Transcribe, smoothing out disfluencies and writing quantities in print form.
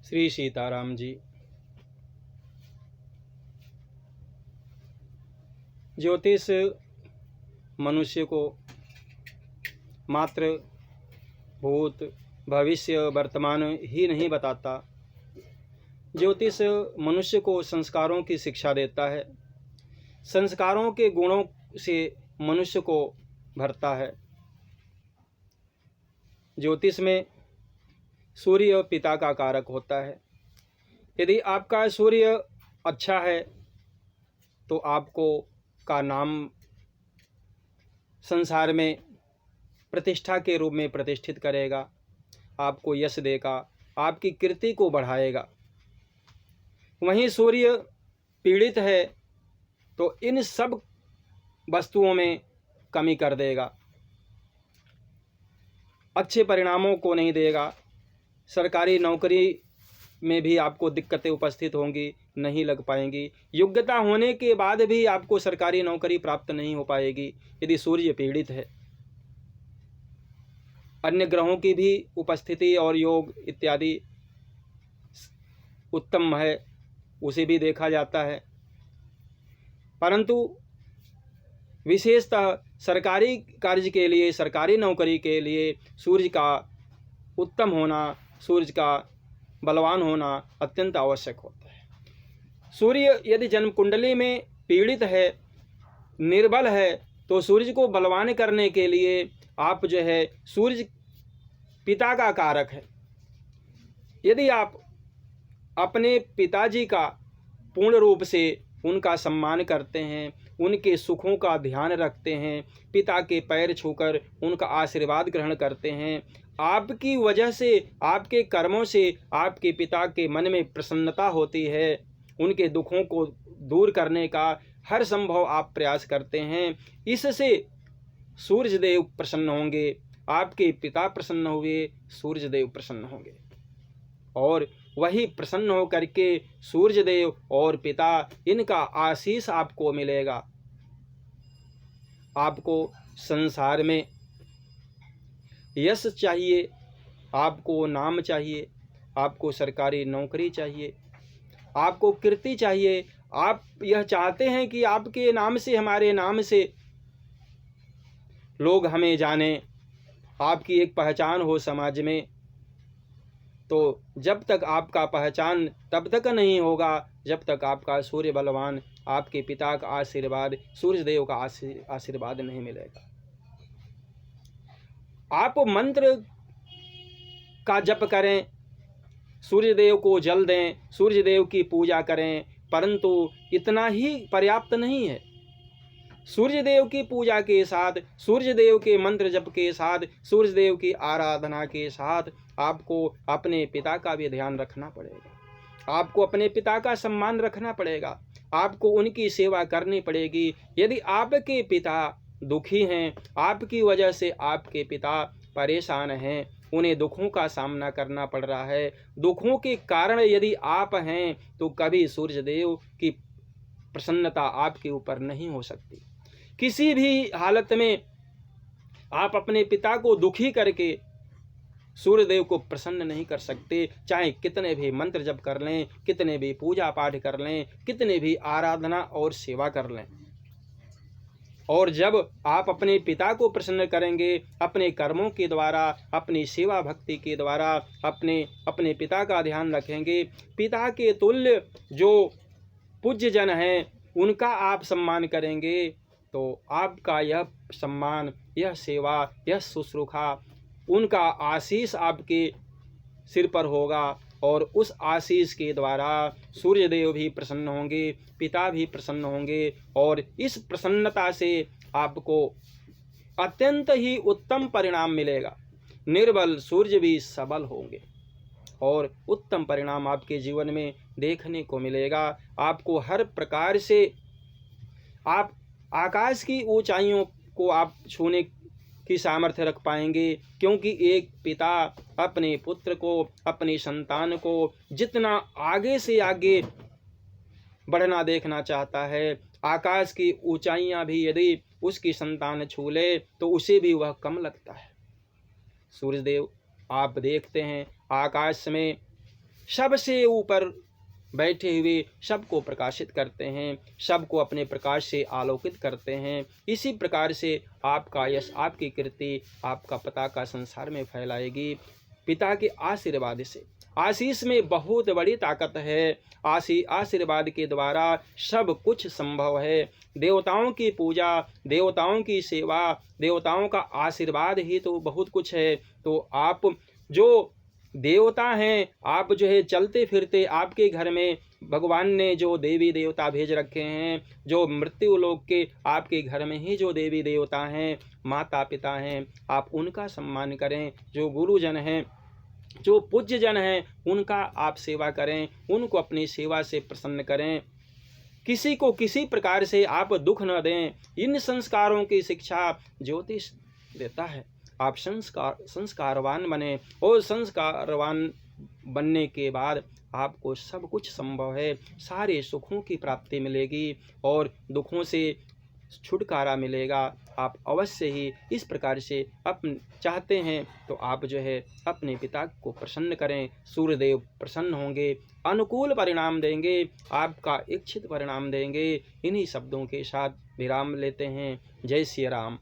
श्री सीताराम जी। ज्योतिष मनुष्य को मात्र भूत भविष्य वर्तमान ही नहीं बताता। ज्योतिष मनुष्य को संस्कारों की शिक्षा देता है। संस्कारों के गुणों से मनुष्य को भरता है। ज्योतिष में सूर्य पिता का कारक होता है। यदि आपका सूर्य अच्छा है तो आपको का नाम संसार में प्रतिष्ठा के रूप में प्रतिष्ठित करेगा, आपको यश देगा, आपकी कीर्ति को बढ़ाएगा। वहीं सूर्य पीड़ित है तो इन सब वस्तुओं में कमी कर देगा, अच्छे परिणामों को नहीं देगा। सरकारी नौकरी में भी आपको दिक्कतें उपस्थित होंगी, नहीं लग पाएंगी। योग्यता होने के बाद भी आपको सरकारी नौकरी प्राप्त नहीं हो पाएगी यदि सूर्य पीड़ित है। अन्य ग्रहों की भी उपस्थिति और योग इत्यादि उत्तम है, उसे भी देखा जाता है, परंतु विशेषतः सरकारी कार्य के लिए, सरकारी नौकरी के लिए सूर्य का उत्तम होना, सूर्य का बलवान होना अत्यंत आवश्यक होता है। सूर्य यदि जन्म कुंडली में पीड़ित है, निर्बल है, तो सूर्य को बलवान करने के लिए आप जो है, सूर्य पिता का कारक है। यदि आप अपने पिताजी का पूर्ण रूप से उनका सम्मान करते हैं, उनके सुखों का ध्यान रखते हैं, पिता के पैर छूकर उनका आशीर्वाद ग्रहण करते हैं, आपकी वजह से, आपके कर्मों से आपके पिता के मन में प्रसन्नता होती है। उनके दुखों को दूर करने का हर संभव आप प्रयास करते हैं। इससे सूर्यदेव प्रसन्न होंगे, आपके पिता प्रसन्न हुए, सूर्यदेव प्रसन्न होंगे, और वही प्रसन्न होकर के सूर्यदेव और पिता इनका आशीष आपको मिलेगा। आपको संसार में यश चाहिए, आपको नाम चाहिए, आपको सरकारी नौकरी चाहिए, आपको कीर्ति चाहिए। आप यह चाहते हैं कि आपके नाम से, हमारे नाम से लोग हमें जाने, आपकी एक पहचान हो समाज में। तो जब तक आपका पहचान तब तक नहीं होगा जब तक आपका सूर्य बलवान, आपके पिता का आशीर्वाद, सूर्यदेव का आशीर्वाद नहीं मिलेगा। आप मंत्र का जप करें, सूर्यदेव को जल दें, सूर्यदेव की पूजा करें, परंतु इतना ही पर्याप्त नहीं है। सूर्यदेव की पूजा के साथ, सूर्यदेव के मंत्र जप के साथ, सूर्यदेव की आराधना के साथ आपको अपने पिता का भी ध्यान रखना पड़ेगा। आपको अपने पिता का सम्मान रखना पड़ेगा, आपको उनकी सेवा करनी पड़ेगी। यदि आपके पिता दुखी हैं, आपकी वजह से आपके पिता परेशान हैं, उन्हें दुखों का सामना करना पड़ रहा है, दुखों के कारण यदि आप हैं, तो कभी सूर्यदेव की प्रसन्नता आपके ऊपर नहीं हो सकती। किसी भी हालत में आप अपने पिता को दुखी करके सूर्यदेव को प्रसन्न नहीं कर सकते, चाहे कितने भी मंत्र जप कर लें, कितने भी पूजा पाठ कर लें, कितने भी आराधना और सेवा कर लें। और जब आप अपने पिता को प्रसन्न करेंगे, अपने कर्मों के द्वारा, अपनी सेवा भक्ति के द्वारा अपने पिता का ध्यान रखेंगे, पिता के तुल्य जो पूज्य जन हैं उनका आप सम्मान करेंगे, तो आपका यह सम्मान, यह सेवा, यह शुश्रूषा, उनका आशीष आपके सिर पर होगा, और उस आशीष के द्वारा सूर्यदेव भी प्रसन्न होंगे, पिता भी प्रसन्न होंगे, और इस प्रसन्नता से आपको अत्यंत ही उत्तम परिणाम मिलेगा। निर्बल सूर्य भी सबल होंगे और उत्तम परिणाम आपके जीवन में देखने को मिलेगा। आपको हर प्रकार से आप आकाश की ऊंचाइयों को आप छूने की सामर्थ्य रख पाएंगे, क्योंकि एक पिता अपने पुत्र को, अपनी संतान को जितना आगे से आगे बढ़ना देखना चाहता है, आकाश की ऊंचाइयां भी यदि उसकी संतान छू ले तो उसे भी वह कम लगता है। सूर्यदेव आप देखते हैं आकाश में सबसे ऊपर बैठे हुए सबको प्रकाशित करते हैं, सबको अपने प्रकाश से आलोकित करते हैं। इसी प्रकार से आपका यश, आपकी कीर्ति, आपका पताका संसार में फैलाएगी पिता के आशीर्वाद से। आशीष में बहुत बड़ी ताकत है। आशीर्वाद के द्वारा सब कुछ संभव है। देवताओं की पूजा, देवताओं की सेवा, देवताओं का आशीर्वाद ही तो बहुत कुछ है। तो आप जो देवता हैं, आप जो है चलते फिरते आपके घर में भगवान ने जो देवी देवता भेज रखे हैं, जो मृत्यु लोक के आपके घर में ही जो देवी देवता हैं, माता पिता हैं, आप उनका सम्मान करें। जो गुरुजन हैं, जो पूज्य जन हैं, उनका आप सेवा करें, उनको अपनी सेवा से प्रसन्न करें। किसी को किसी प्रकार से आप दुख न दें। इन संस्कारों की शिक्षा ज्योतिष देता है। आप संस्कारवान बने, और संस्कारवान बनने के बाद आपको सब कुछ संभव है। सारे सुखों की प्राप्ति मिलेगी और दुखों से छुटकारा मिलेगा। आप अवश्य ही इस प्रकार से अपने चाहते हैं तो आप जो है अपने पिता को प्रसन्न करें। सूर्यदेव प्रसन्न होंगे, अनुकूल परिणाम देंगे, आपका इच्छित परिणाम देंगे। इन्हीं शब्दों के साथ विराम लेते हैं। जय श्री राम।